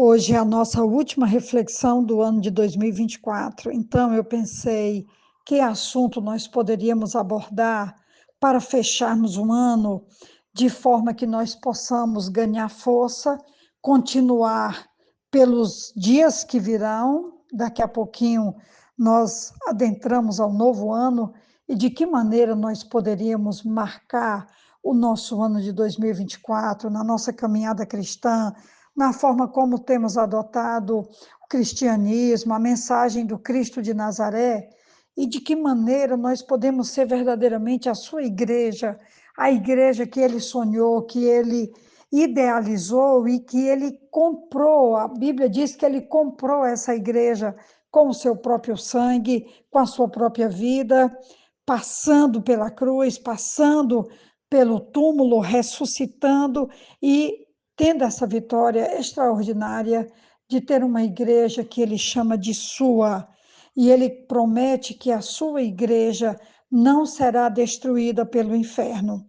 Hoje é a nossa última reflexão do ano de 2024. Então, eu pensei que assunto nós poderíamos abordar para fecharmos um ano de forma que nós possamos ganhar força, continuar pelos dias que virão. Daqui a pouquinho nós adentramos ao novo ano e de que maneira nós poderíamos marcar o nosso ano de 2024 na nossa caminhada cristã, na forma como temos adotado o cristianismo, a mensagem do Cristo de Nazaré, e de que maneira nós podemos ser verdadeiramente a sua igreja, a igreja que ele sonhou, que ele idealizou e que ele comprou. A Bíblia diz que ele comprou essa igreja com o seu próprio sangue, com a sua própria vida, passando pela cruz, passando pelo túmulo, ressuscitando e tendo essa vitória extraordinária de ter uma igreja que ele chama de sua, e ele promete que a sua igreja não será destruída pelo inferno.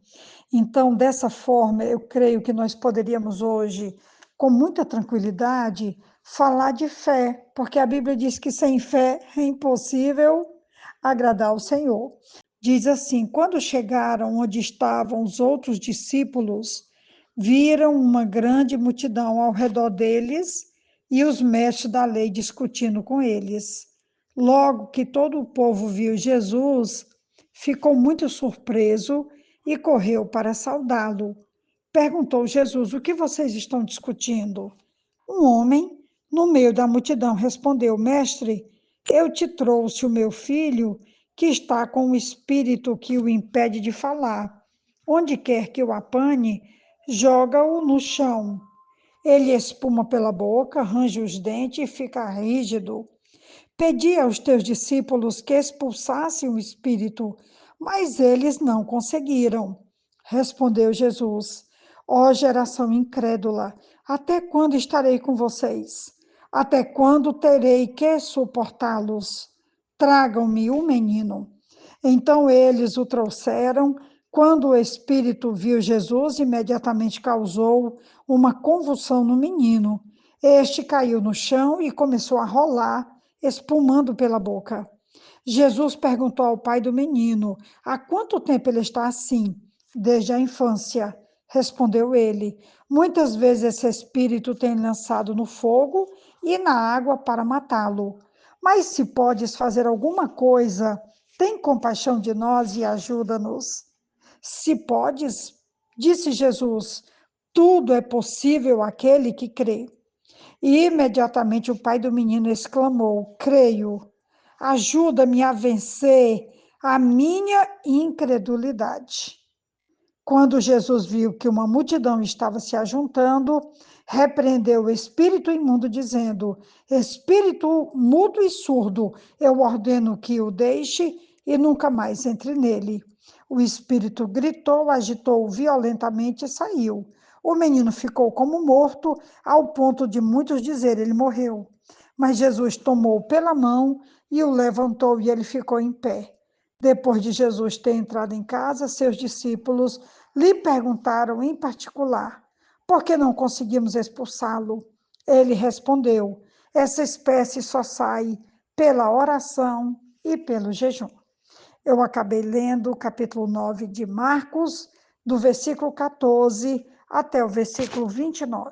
Então, dessa forma, eu creio que nós poderíamos hoje, com muita tranquilidade, falar de fé, porque a Bíblia diz que sem fé é impossível agradar ao Senhor. Diz assim: quando chegaram onde estavam os outros discípulos, viram uma grande multidão ao redor deles e os mestres da lei discutindo com eles. Logo que todo o povo viu Jesus, ficou muito surpreso e correu para saudá-lo. Perguntou Jesus: o que vocês estão discutindo? Um homem, no meio da multidão, respondeu: Mestre, eu te trouxe o meu filho, que está com um espírito que o impede de falar. Onde quer que o apanhe, joga-o no chão. Ele espuma pela boca, arranja os dentes e fica rígido. Pedi aos teus discípulos que expulsassem o espírito, mas eles não conseguiram. Respondeu Jesus: Ó geração incrédula, até quando estarei com vocês? Até quando terei que suportá-los? Tragam-me o menino. Então eles o trouxeram. Quando o espírito viu Jesus, imediatamente causou uma convulsão no menino. Este caiu no chão e começou a rolar, espumando pela boca. Jesus perguntou ao pai do menino: há quanto tempo ele está assim? Desde a infância, respondeu ele. Muitas vezes esse espírito tem lançado no fogo e na água para matá-lo. Mas se podes fazer alguma coisa, tem compaixão de nós e ajuda-nos. Se podes, disse Jesus, tudo é possível àquele que crê. E imediatamente o pai do menino exclamou: creio, ajuda-me a vencer a minha incredulidade. Quando Jesus viu que uma multidão estava se ajuntando, repreendeu o espírito imundo, dizendo: Espírito mudo e surdo, eu ordeno que o deixe e nunca mais entre nele. O espírito gritou, agitou violentamente e saiu. O menino ficou como morto, ao ponto de muitos dizer: ele morreu. Mas Jesus tomou pela mão e o levantou, e ele ficou em pé. Depois de Jesus ter entrado em casa, seus discípulos lhe perguntaram em particular: por que não conseguimos expulsá-lo? Ele respondeu: essa espécie só sai pela oração e pelo jejum. Eu acabei lendo o capítulo 9 de Marcos, do versículo 14 até o versículo 29.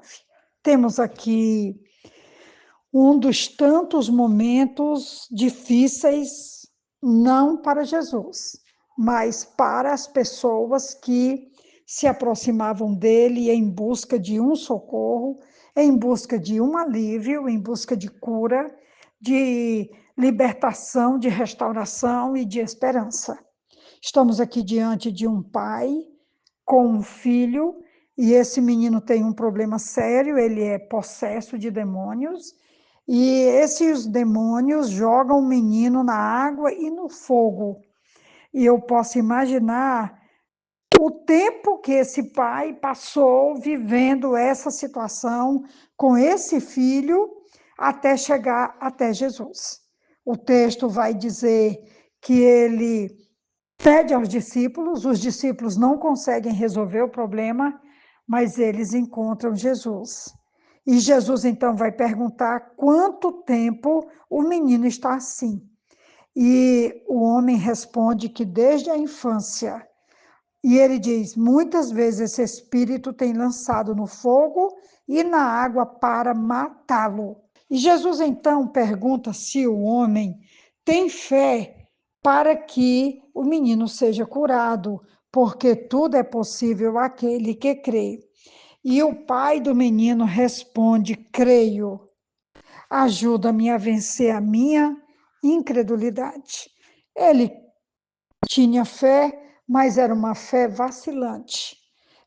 Temos aqui um dos tantos momentos difíceis, não para Jesus, mas para as pessoas que se aproximavam dele em busca de um socorro, em busca de um alívio, em busca de cura, de libertação, de restauração e de esperança. Estamos aqui diante de um pai com um filho, e esse menino tem um problema sério, ele é possesso de demônios, e esses demônios jogam o menino na água e no fogo. E eu posso imaginar o tempo que esse pai passou vivendo essa situação com esse filho até chegar até Jesus. O texto vai dizer que ele pede aos discípulos, os discípulos não conseguem resolver o problema, mas eles encontram Jesus. E Jesus então vai perguntar quanto tempo o menino está assim. E o homem responde que desde a infância. E ele diz: muitas vezes esse espírito tem lançado no fogo e na água para matá-lo. E Jesus então pergunta se o homem tem fé para que o menino seja curado, porque tudo é possível àquele que crê. E o pai do menino responde: creio, ajuda-me a vencer a minha incredulidade. Ele tinha fé, mas era uma fé vacilante.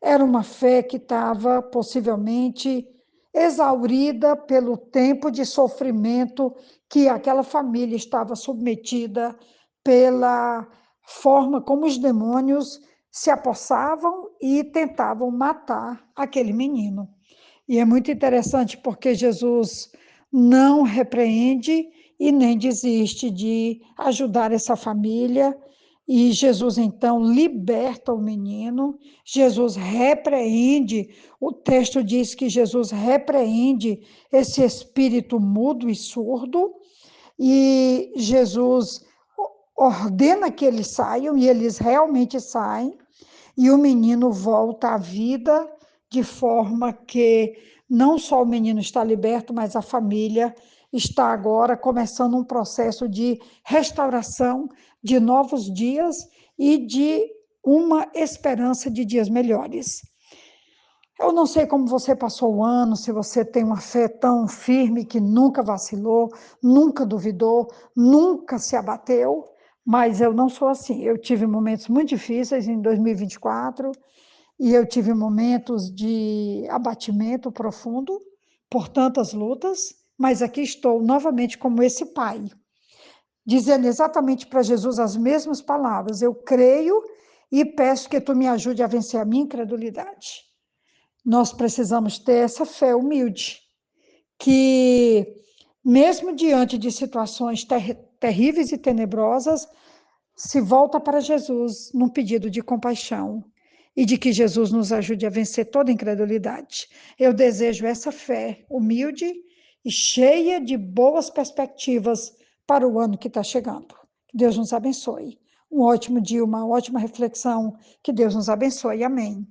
Era uma fé que estava possivelmente exaurida pelo tempo de sofrimento que aquela família estava submetida, pela forma como os demônios se apossavam e tentavam matar aquele menino. E é muito interessante porque Jesus não repreende e nem desiste de ajudar essa família. E Jesus então liberta o menino, Jesus repreende, o texto diz que Jesus repreende esse espírito mudo e surdo, e Jesus ordena que eles saiam, e eles realmente saem, e o menino volta à vida, de forma que não só o menino está liberto, mas a família está agora começando um processo de restauração, de novos dias e de uma esperança de dias melhores. Eu não sei como você passou o ano, se você tem uma fé tão firme que nunca vacilou, nunca duvidou, nunca se abateu, mas eu não sou assim. Eu tive momentos muito difíceis em 2024 e eu tive momentos de abatimento profundo por tantas lutas, mas aqui estou novamente como esse pai, dizendo exatamente para Jesus as mesmas palavras: eu creio e peço que tu me ajude a vencer a minha incredulidade. Nós precisamos ter essa fé humilde, que mesmo diante de situações terríveis e tenebrosas, se volta para Jesus num pedido de compaixão e de que Jesus nos ajude a vencer toda incredulidade. Eu desejo essa fé humilde e cheia de boas perspectivas para o ano que está chegando. Que Deus nos abençoe. Um ótimo dia, uma ótima reflexão. Que Deus nos abençoe. Amém.